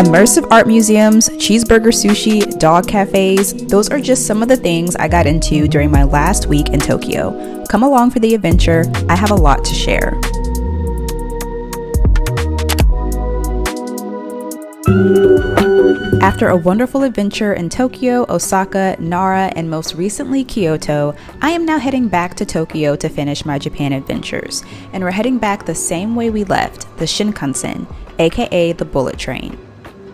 Immersive art museums, cheeseburger sushi, dog cafes, those are just some of the things I got into during my last week in Tokyo. Come along for the adventure, I have a lot to share. After a wonderful adventure in Tokyo, Osaka, Nara, and most recently Kyoto, I am now heading back to Tokyo to finish my Japan adventures. And we're heading back the same way we left, the Shinkansen, aka the bullet train.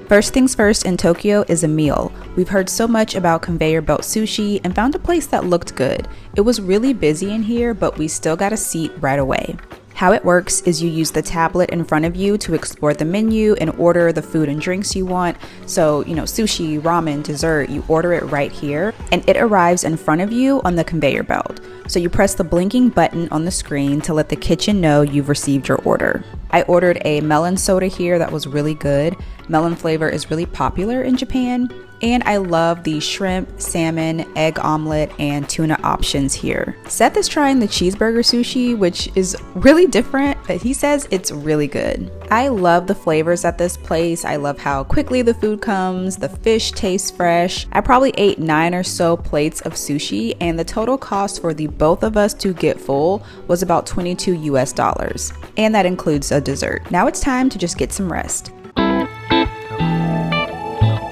First things first in Tokyo is a meal. We've heard so much about conveyor belt sushi and found a place that looked good. It was really busy in here, but we still got a seat right away. How it works is you use the tablet in front of you to explore the menu and order the food and drinks you want. So, sushi, ramen, dessert, you order it right here and it arrives in front of you on the conveyor belt. So you press the blinking button on the screen to let the kitchen know you've received your order. I ordered a melon soda here that was really good. Melon flavor is really popular in Japan. And I love the shrimp, salmon, egg omelet, and tuna options here. Seth is trying the cheeseburger sushi, which is really different, but he says it's really good. I love the flavors at this place. I love how quickly the food comes. The fish tastes fresh. I probably ate 9 or so plates of sushi, and the total cost for the both of us to get full was about $22 US. And that includes a dessert. Now it's time to just get some rest.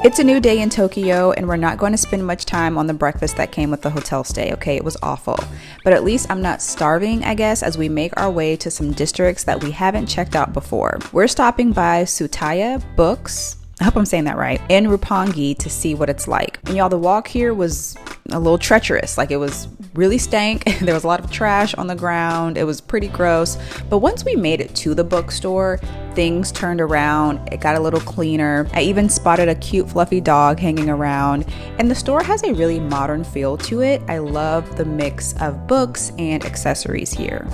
It's a new day in Tokyo, and we're not going to spend much time on the breakfast that came with the hotel stay, okay? It was awful. But at least I'm not starving, I guess, as we make our way to some districts that we haven't checked out before. We're stopping by Tsutaya Books, I hope I'm saying that right, in Roppongi to see what it's like. And y'all, the walk here was a little treacherous. Like, it was really stank. There was a lot of trash on the ground. It was pretty gross. But once we made it to the bookstore, things turned around. It got a little cleaner. I even spotted a cute fluffy dog hanging around. And the store has a really modern feel to it. I love the mix of books and accessories here.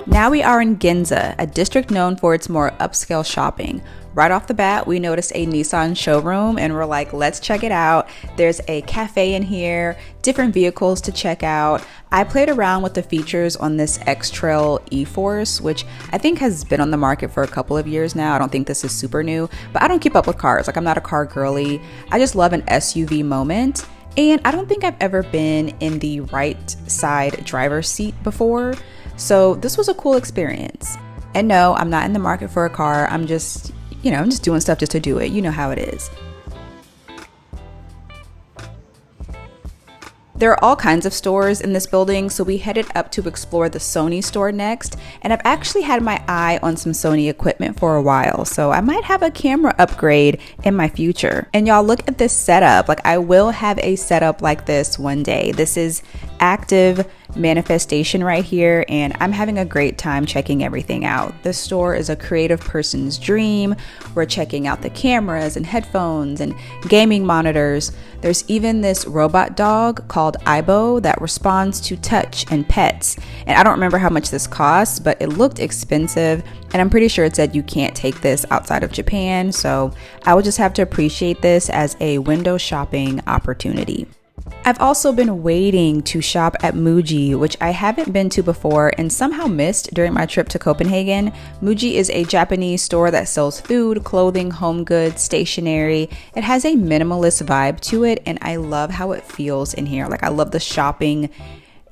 Now we are in Ginza, a district known for its more upscale shopping. Right off the bat, we noticed a Nissan showroom and we're like, let's check it out. There's a cafe in here, different vehicles to check out. I played around with the features on this X-Trail E-Force, which I think has been on the market for a couple of years now. I don't think this is super new, but I don't keep up with cars. Like, I'm not a car girly. I just love an SUV moment. And I don't think I've ever been in the right side driver's seat before. So this was a cool experience. And no, I'm not in the market for a car. I'm just doing stuff just to do it. You know how it is. There are all kinds of stores in this building, so we headed up to explore the Sony store next, and I've actually had my eye on some Sony equipment for a while, so I might have a camera upgrade in my future. And y'all, look at this setup. Like, I will have a setup like this one day. This is active manifestation right here, and I'm having a great time checking everything out. This store is a creative person's dream. We're checking out the cameras and headphones and gaming monitors. There's even this robot dog called Aibo that responds to touch and pets. And I don't remember how much this costs, but it looked expensive, and I'm pretty sure it said you can't take this outside of Japan, so I would just have to appreciate this as a window shopping opportunity. I've also been waiting to shop at Muji, which I haven't been to before and somehow missed during my trip to Copenhagen. Muji is a Japanese store that sells food, clothing, home goods, stationery. It has a minimalist vibe to it, and I love how it feels in here. Like, I love the shopping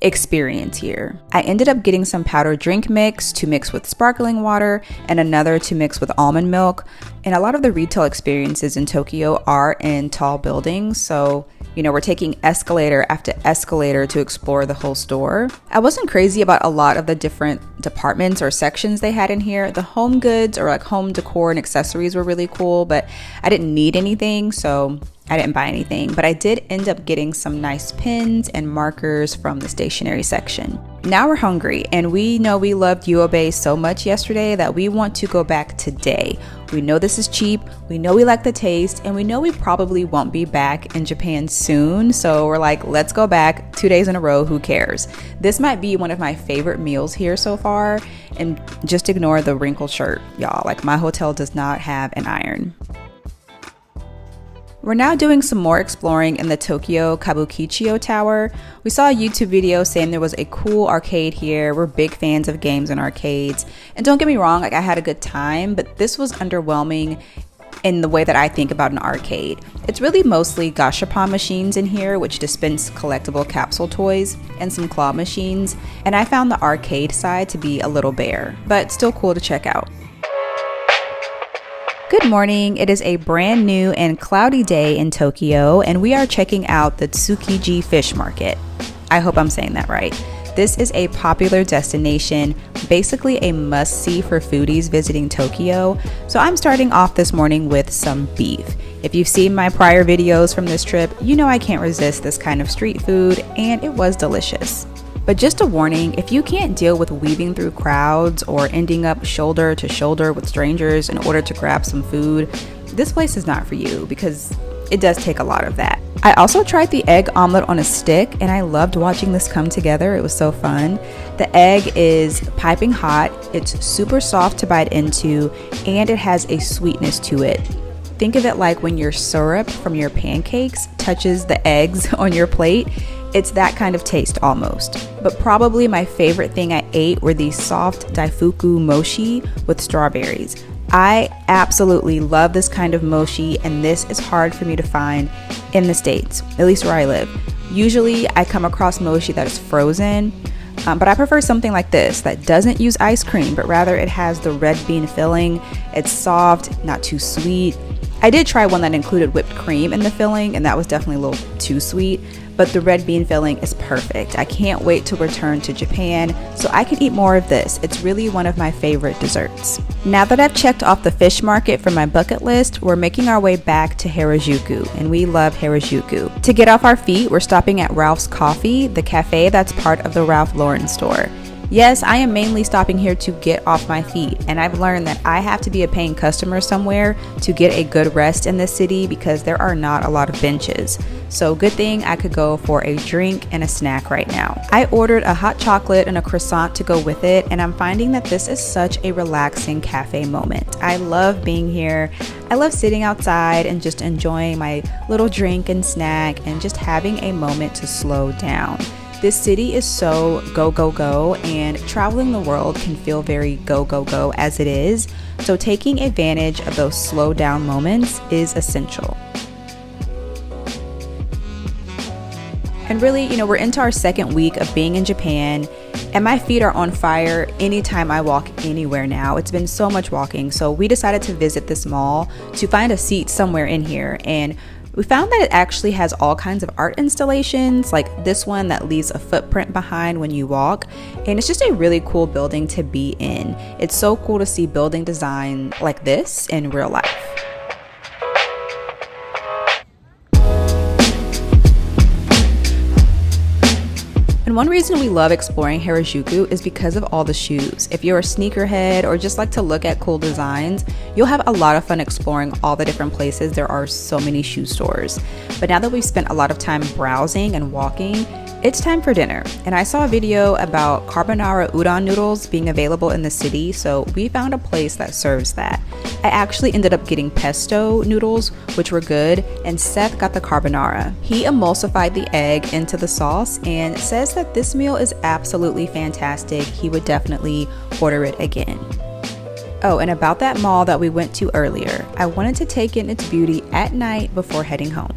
experience here. I ended up getting some powdered drink mix to mix with sparkling water and another to mix with almond milk. And a lot of the retail experiences in Tokyo are in tall buildings, so we're taking escalator after escalator to explore the whole store. I wasn't crazy about a lot of the different departments or sections they had in here. The home goods or like home decor and accessories were really cool, but I didn't need anything, so I didn't buy anything, but I did end up getting some nice pens and markers from the stationery section. Now we're hungry, and we know we loved Yu-Obei so much yesterday that we want to go back today. We know this is cheap, we know we like the taste, and we know we probably won't be back in Japan soon, so we're like, let's go back 2 days in a row, who cares? This might be one of my favorite meals here so far, and just ignore the wrinkled shirt, y'all. Like, my hotel does not have an iron. We're now doing some more exploring in the Tokyo Kabukicho Tower. We saw a YouTube video saying there was a cool arcade here. We're big fans of games and arcades. And don't get me wrong, like, I had a good time, but this was underwhelming in the way that I think about an arcade. It's really mostly gashapon machines in here, which dispense collectible capsule toys, and some claw machines. And I found the arcade side to be a little bare, but still cool to check out. Good morning. It is a brand new and cloudy day in Tokyo, and we are checking out the Tsukiji Fish Market. I hope I'm saying that right. This is a popular destination, basically a must-see for foodies visiting Tokyo. So I'm starting off this morning with some beef. If you've seen my prior videos from this trip, you know I can't resist this kind of street food, and it was delicious. But just a warning, if you can't deal with weaving through crowds or ending up shoulder to shoulder with strangers in order to grab some food, this place is not for you because it does take a lot of that. I also tried the egg omelet on a stick, and I loved watching this come together. It was so fun. The egg is piping hot, it's super soft to bite into, and it has a sweetness to it. Think of it like when your syrup from your pancakes touches the eggs on your plate. It's that kind of taste almost. But probably my favorite thing I ate were these soft daifuku mochi with strawberries. I absolutely love this kind of mochi, and this is hard for me to find in the States, at least where I live. Usually I come across mochi that is frozen, but I prefer something like this that doesn't use ice cream, but rather it has the red bean filling. It's soft, not too sweet. I did try one that included whipped cream in the filling, and that was definitely a little too sweet, but the red bean filling is perfect. I can't wait to return to Japan so I can eat more of this. It's really one of my favorite desserts. Now that I've checked off the fish market from my bucket list, we're making our way back to Harajuku, and we love Harajuku. To get off our feet, we're stopping at Ralph's Coffee, the cafe that's part of the Ralph Lauren store. Yes, I am mainly stopping here to get off my feet, and I've learned that I have to be a paying customer somewhere to get a good rest in this city because there are not a lot of benches. So good thing I could go for a drink and a snack right now. I ordered a hot chocolate and a croissant to go with it, and I'm finding that this is such a relaxing cafe moment. I love being here. I love sitting outside and just enjoying my little drink and snack and just having a moment to slow down. This city is so go, go, go, and traveling the world can feel very go, go, go as it is. So taking advantage of those slow down moments is essential. And really, we're into our second week of being in Japan, and my feet are on fire anytime I walk anywhere now. It's been so much walking. So we decided to visit this mall to find a seat somewhere in here, and we found that it actually has all kinds of art installations, like this one that leaves a footprint behind when you walk, and it's just a really cool building to be in. It's so cool to see building design like this in real life. And one reason we love exploring Harajuku is because of all the shoes. If you're a sneakerhead or just like to look at cool designs, you'll have a lot of fun exploring all the different places. There are so many shoe stores. But now that we've spent a lot of time browsing and walking, it's time for dinner. And I saw a video about carbonara udon noodles being available in the city, so we found a place that serves that. I actually ended up getting pesto noodles, which were good, and Seth got the carbonara. He emulsified the egg into the sauce and says that this meal is absolutely fantastic. He would definitely order it again. Oh, and about that mall that we went to earlier, I wanted to take in its beauty at night before heading home.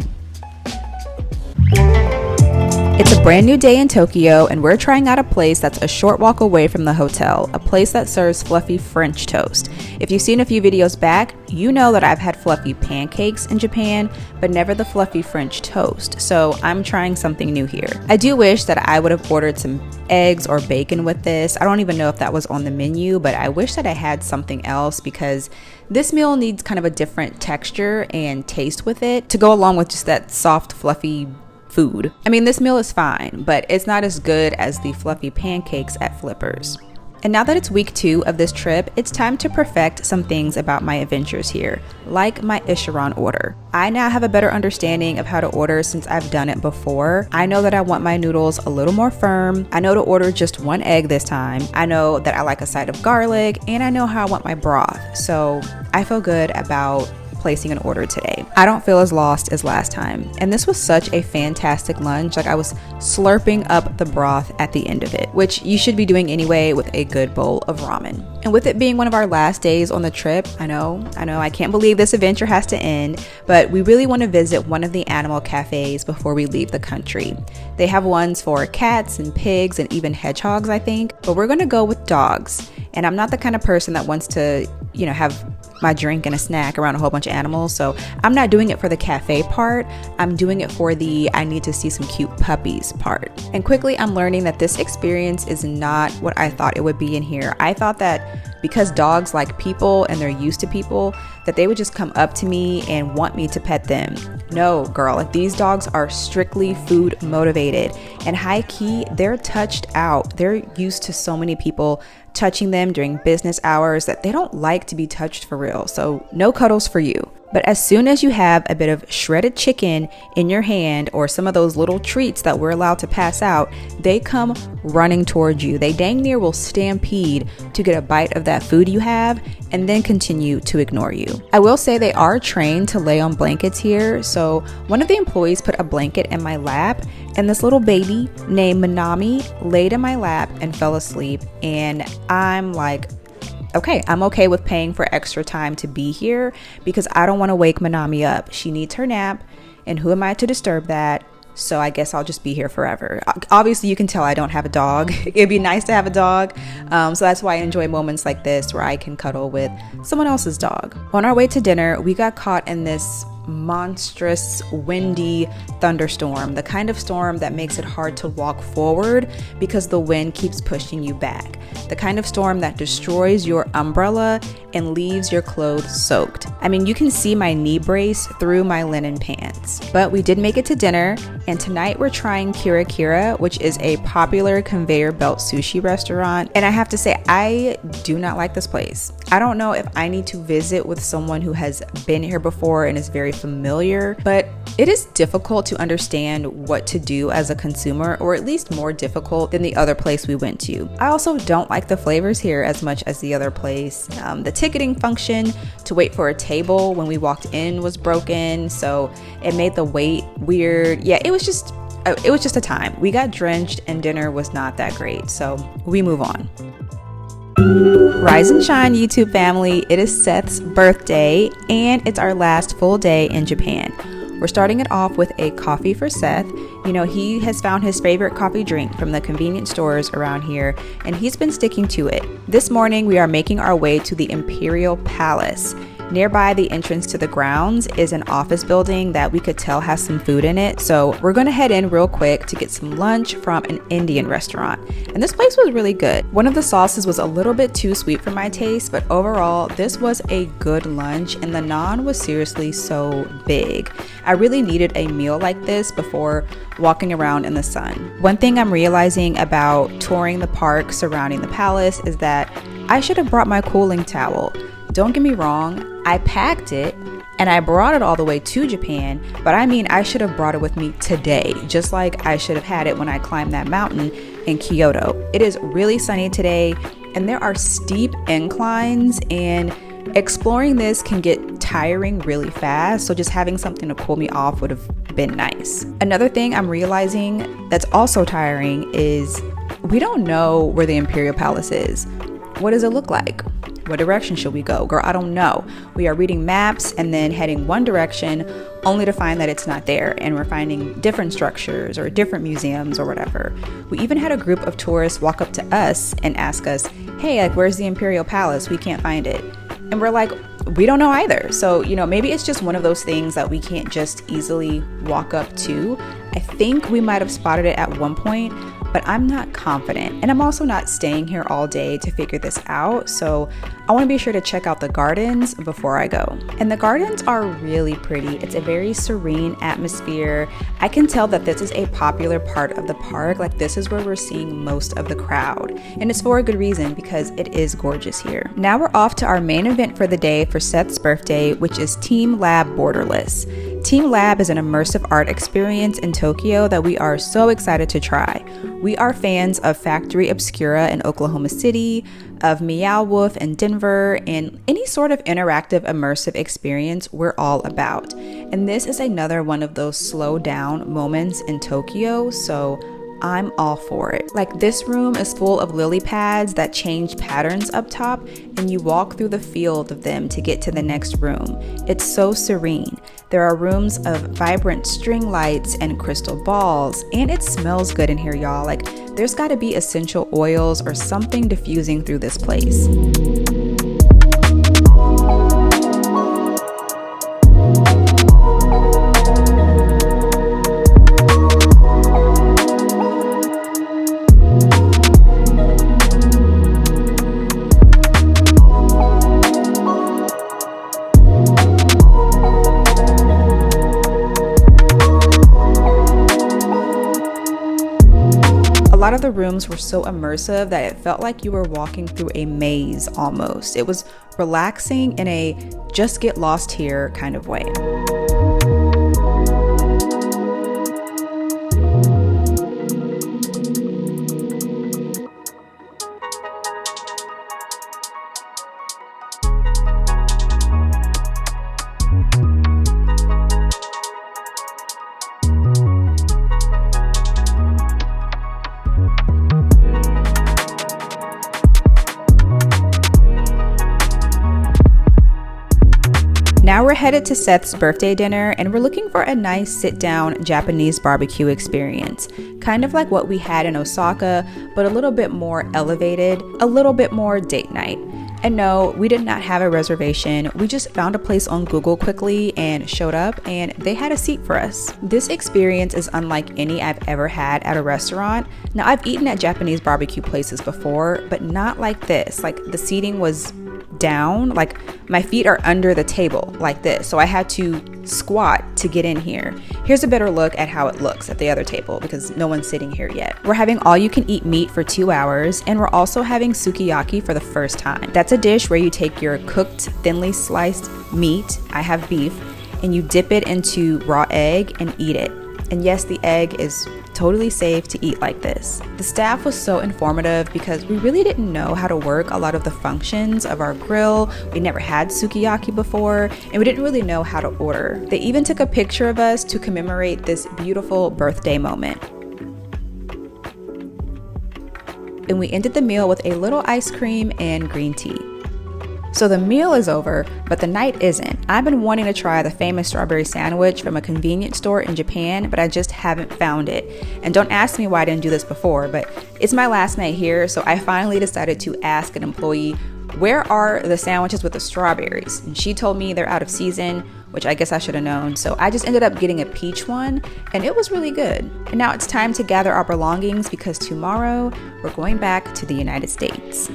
It's a brand new day in Tokyo, and we're trying out a place that's a short walk away from the hotel, a place that serves fluffy French toast. If you've seen a few videos back, you know that I've had fluffy pancakes in Japan, but never the fluffy French toast, so I'm trying something new here. I do wish that I would have ordered some eggs or bacon with this. I don't even know if that was on the menu, but I wish that I had something else because this meal needs kind of a different texture and taste with it to go along with just that soft, fluffy food. I mean, this meal is fine, but it's not as good as the fluffy pancakes at Flippers. And now that it's week 2 of this trip, it's time to perfect some things about my adventures here, like my Ichiran order. I now have a better understanding of how to order since I've done it before. I know that I want my noodles a little more firm. I know to order just 1 egg this time. I know that I like a side of garlic, and I know how I want my broth. So I feel good about placing an order today. I don't feel as lost as last time. And this was such a fantastic lunch. Like, I was slurping up the broth at the end of it, which you should be doing anyway with a good bowl of ramen. And with it being one of our last days on the trip, I know, I can't believe this adventure has to end, but we really want to visit one of the animal cafes before we leave the country. They have ones for cats and pigs and even hedgehogs, I think, but we're going to go with dogs. And I'm not the kind of person that wants to, have my drink and a snack around a whole bunch of animals, so I'm not doing it for the cafe part. I'm doing it for the I need to see some cute puppies part. And quickly I'm learning that this experience is not what I thought it would be in here. I thought that because dogs like people and they're used to people, that they would just come up to me and want me to pet them. No, girl, like, these dogs are strictly food motivated, and high key, they're touched out. They're used to so many people touching them during business hours that they don't like to be touched for real. So no cuddles for you. But as soon as you have a bit of shredded chicken in your hand or some of those little treats that we're allowed to pass out, they come running towards you. They dang near will stampede to get a bite of that food you have and then continue to ignore you. I will say they are trained to lay on blankets here. So one of the employees put a blanket in my lap, and this little baby named Manami laid in my lap and fell asleep. And I'm like, okay, I'm okay with paying for extra time to be here because I don't want to wake Manami up. She needs her nap, and who am I to disturb that? So I guess I'll just be here forever. Obviously, you can tell I don't have a dog. It'd be nice to have a dog. So that's why I enjoy moments like this where I can cuddle with someone else's dog. On our way to dinner, we got caught in this monstrous windy thunderstorm, the kind of storm that makes it hard to walk forward because the wind keeps pushing you back, the kind of storm that destroys your umbrella and leaves your clothes soaked. I mean, you can see my knee brace through my linen pants. But we did make it to dinner, and tonight we're trying Kira Kira, which is a popular conveyor belt sushi restaurant, and I have to say, I do not like this place. I don't know if I need to visit with someone who has been here before and is very familiar, but it is difficult to understand what to do as a consumer, or at least more difficult than the other place we went to. I also don't like the flavors here as much as the other place. The ticketing function to wait for a table when we walked in was broken, so it made the wait weird. Yeah, it was just a time. We got drenched and dinner was not that great, so we move on. Rise and shine, YouTube family. It is Seth's birthday, and it's our last full day in Japan. We're starting it off with a coffee for Seth. He has found his favorite coffee drink from the convenience stores around here, and he's been sticking to it. This morning, we are making our way to the Imperial Palace. Nearby the entrance to the grounds is an office building that we could tell has some food in it. So we're going to head in real quick to get some lunch from an Indian restaurant. And this place was really good. One of the sauces was a little bit too sweet for my taste, but overall, this was a good lunch, and the naan was seriously so big. I really needed a meal like this before walking around in the sun. One thing I'm realizing about touring the park surrounding the palace is that I should have brought my cooling towel. Don't get me wrong, I packed it and I brought it all the way to Japan, but I mean, I should have brought it with me today, just like I should have had it when I climbed that mountain in Kyoto. It is really sunny today, and there are steep inclines, and exploring this can get tiring really fast, so just having something to cool me off would have been nice. Another thing I'm realizing that's also tiring is we don't know where the Imperial Palace is. What does it look like? what direction should we go? Girl, I don't know. We are reading maps and then heading one direction only to find that it's not there, and we're finding different structures or different museums or whatever. We even had a group of tourists walk up to us and ask us, hey, like, where's the Imperial Palace? We can't find it. And we're like, we don't know either. So, maybe it's just one of those things that we can't just easily walk up to. I think we might have spotted it at one point, but I'm not confident. And I'm also not staying here all day to figure this out. So I want to be sure to check out the gardens before I go. And the gardens are really pretty. It's a very serene atmosphere. I can tell that this is a popular part of the park. Like, this is where we're seeing most of the crowd. And it's for a good reason, because it is gorgeous here. Now we're off to our main event for the day for Seth's birthday, which is Team Lab Borderless. Team Lab is an immersive art experience in Tokyo that we are so excited to try. We are fans of Factory Obscura in Oklahoma City, of Meow Wolf in Denver, and any sort of interactive immersive experience we're all about. And this is another one of those slow down moments in Tokyo, so I'm all for it. Like, this room is full of lily pads that change patterns up top, and you walk through the field of them to get to the next room. It's so serene. There are rooms of vibrant string lights and crystal balls, and it smells good in here, y'all. Like, there's gotta be essential oils or something diffusing through this place. A lot of the rooms were so immersive that it felt like you were walking through a maze almost. It was relaxing in a just get lost here kind of way. Now we're headed to Seth's birthday dinner, and we're looking for a nice sit-down Japanese barbecue experience. Kind of like what we had in Osaka, but a little bit more elevated, a little bit more date night. And no, we did not have a reservation. We just found a place on Google quickly and showed up, and they had a seat for us. This experience is unlike any I've ever had at a restaurant. Now, I've eaten at Japanese barbecue places before, but not like this. Like, the seating was down, like my feet are under the table like this, so I had to squat to get in here. Here's a better look at how it looks at the other table, because no one's sitting here yet. We're having all you can eat meat for 2 hours, and we're also having sukiyaki for the first time. That's a dish where you take your cooked, thinly sliced meat, I have beef, and you dip it into raw egg and eat it. And yes, the egg is totally safe to eat like this. The staff was so informative because we really didn't know how to work a lot of the functions of our grill. We never had sukiyaki before, and we didn't really know how to order. They even took a picture of us to commemorate this beautiful birthday moment. And we ended the meal with a little ice cream and green tea. So the meal is over, but the night isn't. I've been wanting to try the famous strawberry sandwich from a convenience store in Japan, but I just haven't found it. And don't ask me why I didn't do this before, but it's my last night here, so I finally decided to ask an employee, where are the sandwiches with the strawberries? And she told me they're out of season, which I guess I should have known. So I just ended up getting a peach one, and it was really good. And now it's time to gather our belongings, because tomorrow we're going back to the United States.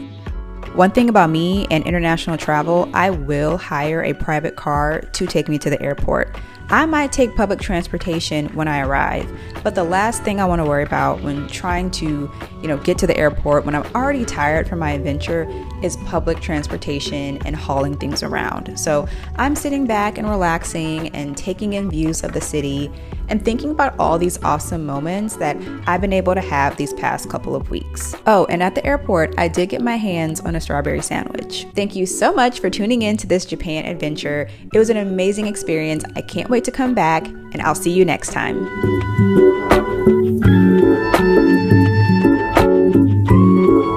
One thing about me and international travel, I will hire a private car to take me to the airport. I might take public transportation when I arrive, but the last thing I want to worry about when trying to, get to the airport when I'm already tired from my adventure is public transportation and hauling things around. So I'm sitting back and relaxing and taking in views of the city and thinking about all these awesome moments that I've been able to have these past couple of weeks. Oh, and at the airport, I did get my hands on a strawberry sandwich. Thank you so much for tuning in to this Japan adventure. It was an amazing experience. I can't wait to come back, and I'll see you next time.